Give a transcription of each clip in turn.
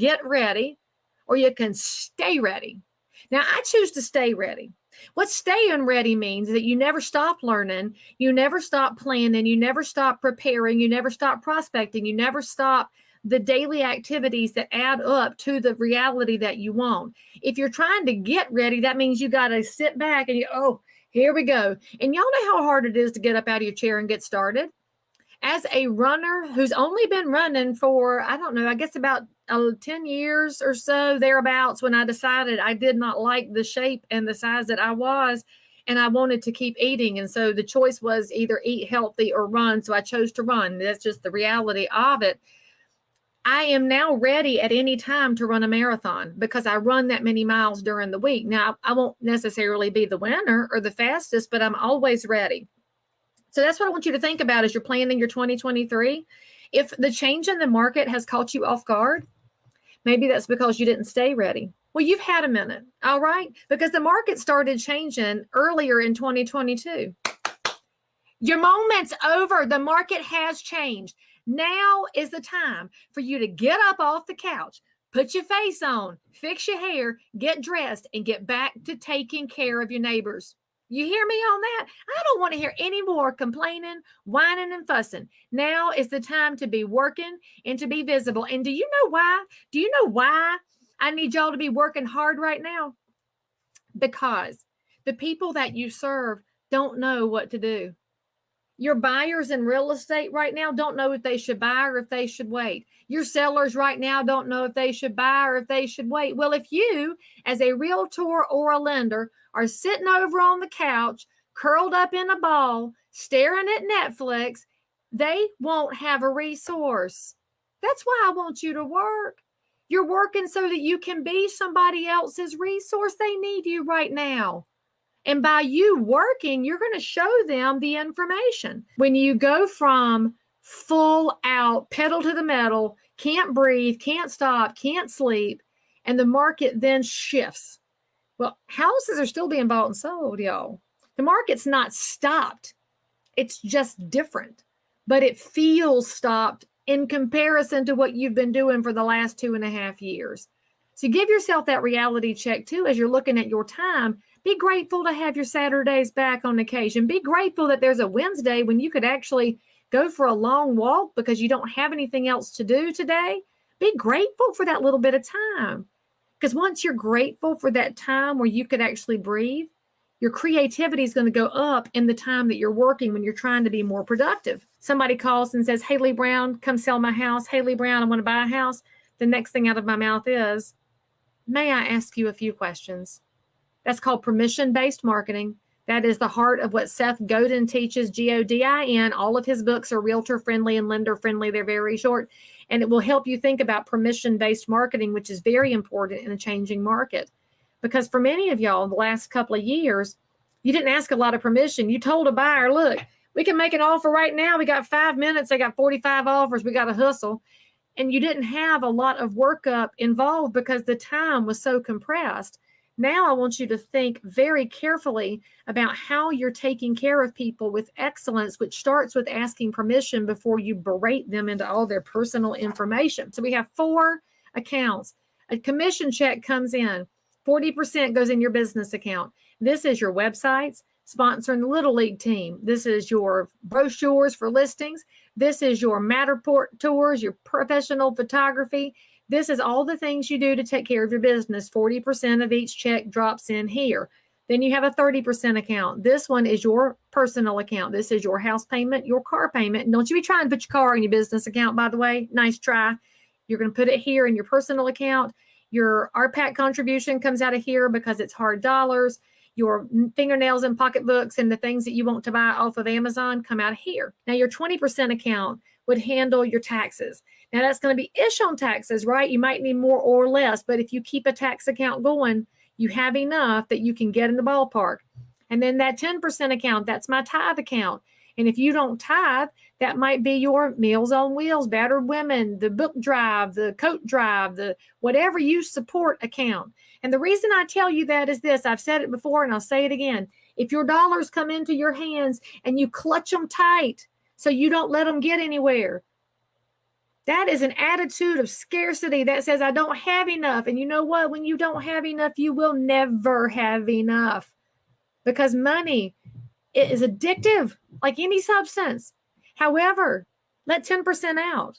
get ready or you can stay ready. Now, I choose to stay ready. What staying ready means is that you never stop learning, you never stop planning, you never stop preparing, you never stop prospecting, you never stop the daily activities that add up to the reality that you want. If you're trying to get ready, that means you got to sit back and here we go. And y'all know how hard it is to get up out of your chair and get started. As a runner who's only been running for, I don't know, I guess about 10 years or so, thereabouts, when I decided I did not like the shape and the size that I was, and I wanted to keep eating. And so the choice was either eat healthy or run. So I chose to run. That's just the reality of it. I am now ready at any time to run a marathon because I run that many miles during the week. Now, I won't necessarily be the winner or the fastest, but I'm always ready. So that's what I want you to think about as you're planning your 2023. If the change in the market has caught you off guard, maybe that's because you didn't stay ready. Well, you've had a minute, all right? Because the market started changing earlier in 2022. Your moment's over. The market has changed. Now is the time for you to get up off the couch, put your face on, fix your hair, get dressed, and get back to taking care of your neighbors. You hear me on that? I don't want to hear any more complaining, whining, and fussing. Now is the time to be working and to be visible. And do you know why? Do you know why I need y'all to be working hard right now? Because the people that you serve don't know what to do. Your buyers in real estate right now don't know if they should buy or if they should wait. Your sellers right now don't know if they should buy or if they should wait. Well, if you, as a realtor or a lender, are sitting over on the couch, curled up in a ball, staring at Netflix, they won't have a resource. That's why I want you to work. You're working so that you can be somebody else's resource. They need you right now. And by you working, you're going to show them the information. When you go from full out, pedal to the metal, can't breathe, can't stop, can't sleep, and the market then shifts. Well, houses are still being bought and sold, y'all. The market's not stopped. It's just different. But it feels stopped in comparison to what you've been doing for the last 2.5 years. So give yourself that reality check too as you're looking at your time. Be grateful to have your Saturdays back on occasion. Be grateful that there's a Wednesday when you could actually go for a long walk because you don't have anything else to do today. Be grateful for that little bit of time. Because once you're grateful for that time where you could actually breathe, your creativity is going to go up in the time that you're working when you're trying to be more productive. Somebody calls and says, "Hey, Leigh Brown, come sell my house. Hey, Leigh Brown, I want to buy a house." The next thing out of my mouth is, "May I ask you a few questions?" That's called permission-based marketing. That is the heart of what Seth Godin teaches, Godin. All of his books are realtor-friendly and lender-friendly. They're very short. And it will help you think about permission-based marketing, which is very important in a changing market. Because for many of y'all, the last couple of years, you didn't ask a lot of permission. You told a buyer, "Look, we can make an offer right now. We got 5 minutes. I got 45 offers. We got to hustle." And you didn't have a lot of workup involved because the time was so compressed. Now I want you to think very carefully about how you're taking care of people with excellence, which starts with asking permission before you berate them into all their personal information. So we have 4 accounts. A commission check comes in. 40% goes in your business account. This is your websites, sponsoring the Little League team. This is your brochures for listings. This is your Matterport tours, your professional photography. This is all the things you do to take care of your business. 40% of each check drops in here. Then you have a 30% account. This one is your personal account. This is your house payment, your car payment. And don't you be trying to put your car in your business account, by the way. Nice try. You're going to put it here in your personal account. Your RPAC contribution comes out of here because it's hard dollars. Your fingernails and pocketbooks and the things that you want to buy off of Amazon come out of here. Now, your 20% account would handle your taxes. Now, that's going to be ish on taxes, right? You might need more or less, but if you keep a tax account going, you have enough that you can get in the ballpark. And then that 10% account, that's my tithe account. And if you don't tithe, that might be your Meals on Wheels, Battered Women, the book drive, the coat drive, the whatever you support account. And the reason I tell you that is this. I've said it before and I'll say it again. If your dollars come into your hands and you clutch them tight so you don't let them get anywhere, That is an attitude of scarcity that says, I don't have enough. And you know what? When you don't have enough, you will never have enough, because money, it is addictive like any substance. However, let 10% out,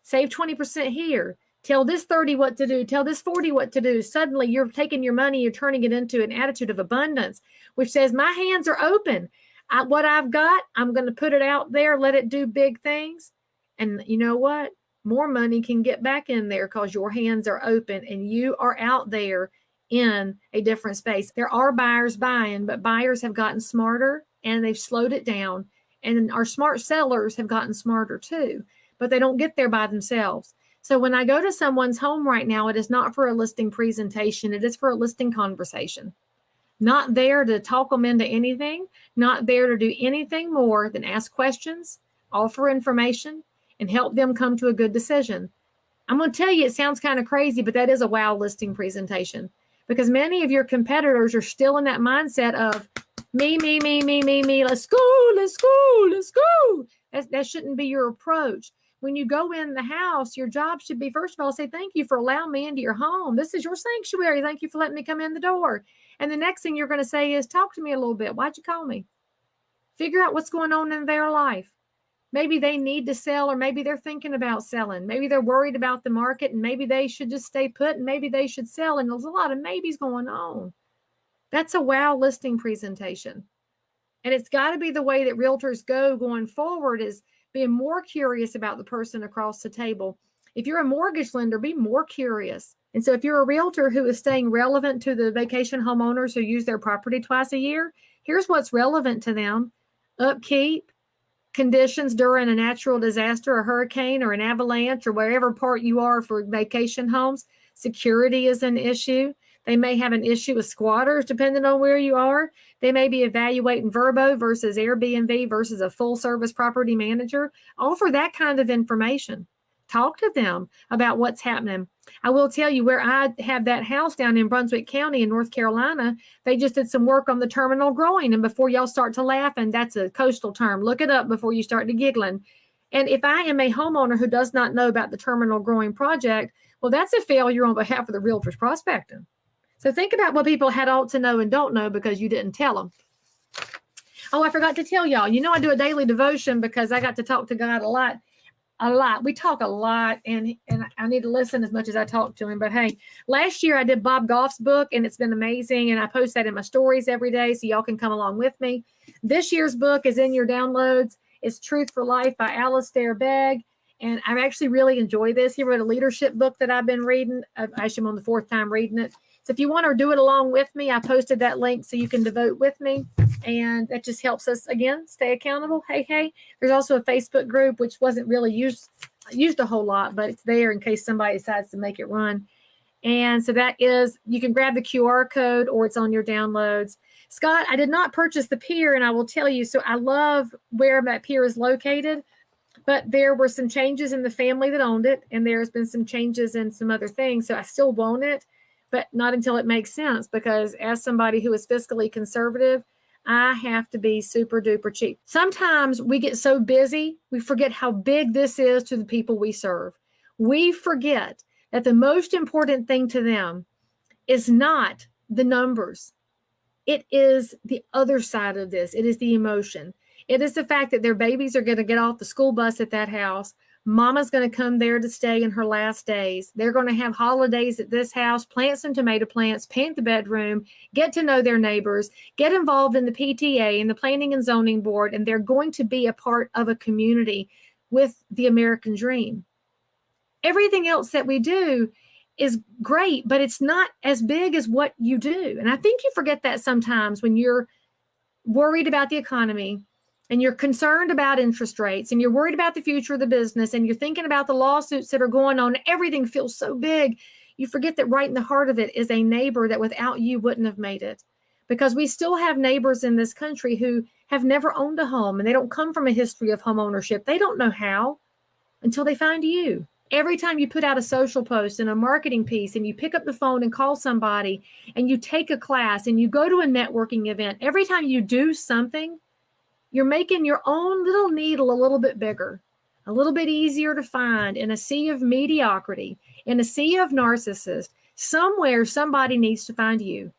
save 20% here. Tell this 30 what to do. Tell this 40 what to do. Suddenly you're taking your money, you're turning it into an attitude of abundance, which says, my hands are open. What I've got, I'm going to put it out there, let it do big things. And you know what? More money can get back in there because your hands are open and you are out there in a different space. There are buyers buying, but buyers have gotten smarter and they've slowed it down. And our smart sellers have gotten smarter too, but they don't get there by themselves. So when I go to someone's home right now, it is not for a listing presentation. It is for a listing conversation. Not there to talk them into anything, not there to do anything more than ask questions, offer information, and help them come to a good decision. I'm going to tell you, it sounds kind of crazy, but that is a wow listing presentation, because many of your competitors are still in that mindset of me, me, me, me, me, me. Let's go, let's go, let's go. That shouldn't be your approach. When you go in the house, your job should be, first of all, say, thank you for allowing me into your home. This is your sanctuary. Thank you for letting me come in the door. And the next thing you're going to say is, talk to me a little bit. Why'd you call me? Figure out what's going on in their life. Maybe they need to sell, or maybe they're thinking about selling. Maybe they're worried about the market, and maybe they should just stay put, and maybe they should sell. And there's a lot of maybes going on. That's a wow listing presentation. And it's got to be the way that realtors go going forward, is being more curious about the person across the table. If you're a mortgage lender, be more curious. And so if you're a realtor who is staying relevant to the vacation homeowners who use their property twice a year, here's what's relevant to them. Upkeep, conditions during a natural disaster, a hurricane or an avalanche, or wherever part you are for vacation homes. Security is an issue. They may have an issue with squatters, depending on where you are. They may be evaluating Verbo versus Airbnb versus a full service property manager. Offer that kind of information. Talk to them about what's happening. I will tell you, where I have that house down in Brunswick County in North Carolina, they just did some work on the terminal growing. And before y'all start to laugh, and that's a coastal term, look it up before you start to giggling. And if I am a homeowner who does not know about the terminal growing project, well, that's a failure on behalf of the realtors prospecting. So think about what people had ought to know and don't know because you didn't tell them. Oh, I forgot to tell y'all. You know, I do a daily devotion because I got to talk to God a lot. We talk a lot, and I need to listen as much as I talk to him. But hey, last year I did Bob Goff's book, and it's been amazing. And I post that in my stories every day, so y'all can come along with me. This year's book is in your downloads. It's Truth for Life by Alistair Begg. And I actually really enjoy this. He wrote a leadership book that I've been reading. Actually, I'm on the 4th time reading it. So if you want to do it along with me, I posted that link so you can devote with me. And that just helps us, again, stay accountable. Hey. There's also a Facebook group, which wasn't really used a whole lot, but it's there in case somebody decides to make it run. And so that is, you can grab the QR code or it's on your downloads. Scott, I did not purchase the pier, and I will tell you, so I love where that pier is located, but there were some changes in the family that owned it, and there's been some changes in some other things. So I still want it, but not until it makes sense, because as somebody who is fiscally conservative, I have to be super duper cheap. Sometimes we get so busy, we forget how big this is to the people we serve. We forget that the most important thing to them is not the numbers. It is the other side of this. It is the emotion. It is the fact that their babies are going to get off the school bus at that house. Mama's going to come there to stay in her last days. They're going to have holidays at this house, plant some tomato plants, paint the bedroom, get to know their neighbors, get involved in the PTA and the Planning and Zoning Board, and they're going to be a part of a community with the American dream. Everything else that we do is great, but it's not as big as what you do. And I think you forget that sometimes when you're worried about the economy, and you're concerned about interest rates, and you're worried about the future of the business, and you're thinking about the lawsuits that are going on, everything feels so big. You forget that right in the heart of it is a neighbor that without you wouldn't have made it. Because we still have neighbors in this country who have never owned a home, and they don't come from a history of home ownership. They don't know how until they find you. Every time you put out a social post and a marketing piece, and you pick up the phone and call somebody, and you take a class, and you go to a networking event, every time you do something, you're making your own little needle a little bit bigger. a little bit easier to find in a sea of mediocrity, in a sea of narcissists. Somewhere, somebody needs to find you.